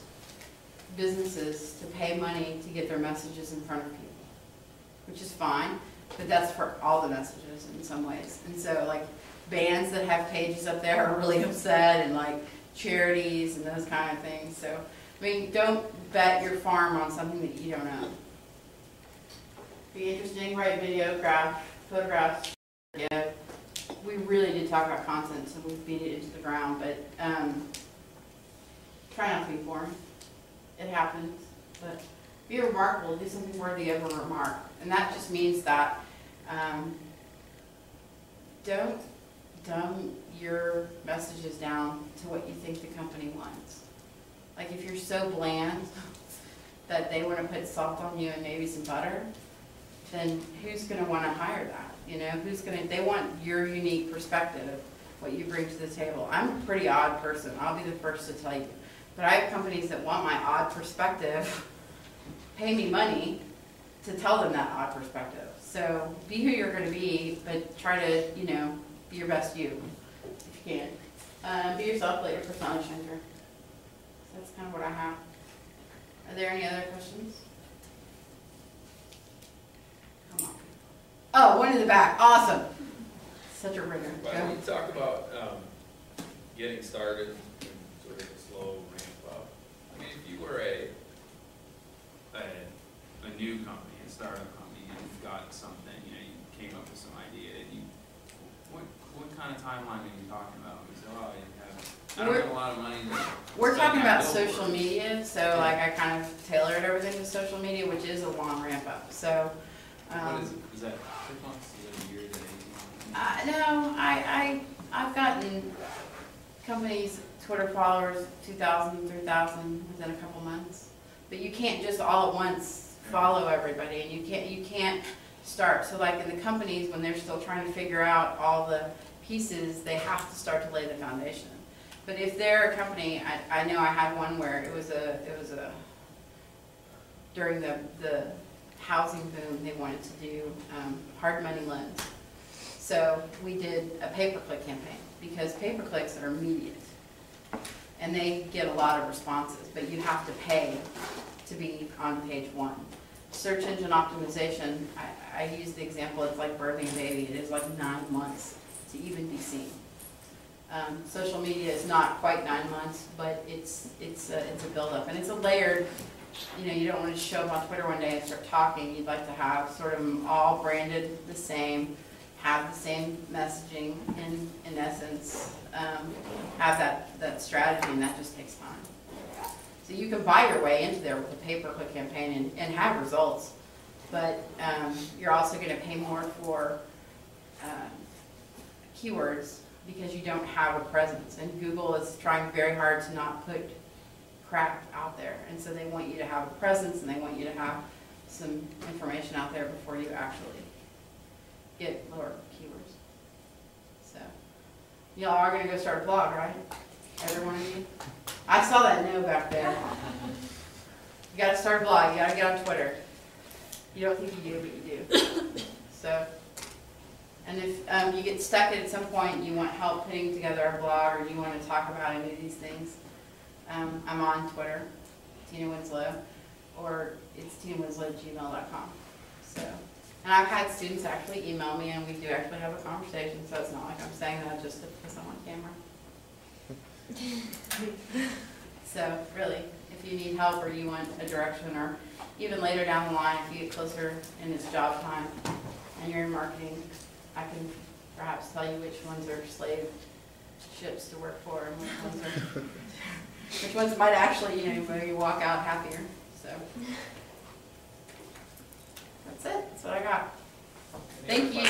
businesses to pay money to get their messages in front of people, which is fine, but that's for all the messages in some ways. And so, like, bands that have pages up there are really upset, and like charities and those kind of things. So, I mean, don't bet your farm on something that you don't know. Be interesting, write video, photographs. Yeah, we really did talk about content, so we beat it into the ground, but try not to be boring. It happens, but be remarkable, do something worthy of a remark. And that just means that don't dumb your messages down to what you think the company wants. Like if you're so bland that they want to put salt on you and maybe some butter, then who's going to want to hire that? You know, they want your unique perspective, what you bring to the table. I'm a pretty odd person, I'll be the first to tell you. But I have companies that want my odd perspective, pay me money to tell them that odd perspective. So be who you're going to be, but try to, you know, be your best you, if you can. Be yourself, let your personality shine through. So that's kind of what I have. Are there any other questions? Come on. Oh, one in the back. Awesome. Such a ringer. Why don't you talk about getting started and sort of a slow ramp up? I mean, if you were a new company, a startup company, and you've got something, you know, you came up with some idea, and what kind of timeline are you talking about? You say, oh, I don't have a lot of money. We're talking about social media, so like I kind of tailored everything to social media, which is a long ramp up. So. What is that 6 months? Is it a year? Is it 18 months? No, I've gotten companies, Twitter followers, 2,000, 3,000 within a couple months. But you can't just all at once follow everybody, and you can't start. So like in the companies, when they're still trying to figure out all the pieces, they have to start to lay the foundation. But if they're a company, I know I had one where it was a during the housing boom, they wanted to do hard money loans. So we did a pay-per-click campaign because pay-per-clicks are immediate and they get a lot of responses, but you have to pay to be on page 1. Search engine optimization, I use the example, it's like birthing a baby. It is like 9 months to even be seen. Social media is not quite 9 months, but it's a build-up, and it's a layered. You know, you don't want to show up on Twitter one day and start talking. You'd like to have sort of them all branded the same, have the same messaging in essence, have that strategy, and that just takes time. So you can buy your way into there with a pay-per-click campaign and have results, but you're also going to pay more for keywords because you don't have a presence. And Google is trying very hard to not put crap out there, and so they want you to have a presence and they want you to have some information out there before you actually get lower keywords. So y'all are going to go start a blog, right? Every one of you? I saw that no back there. You got to start a blog. You got to get on Twitter. You don't think you do, but you do. So, and if you get stuck at some point and you want help putting together a blog, or you want to talk about any of these things, I'm on Twitter, Tina Winslow, or it's tinawinslow@gmail.com. So, and I've had students actually email me, and we do actually have a conversation, so it's not like I'm saying that just because I'm on camera. So really, if you need help or you want a direction, or even later down the line, if you get closer and it's job time and you're in marketing, I can perhaps tell you which ones are slave ships to work for and which ones might actually, where you walk out happier. So that's it. That's what I got. Thank you.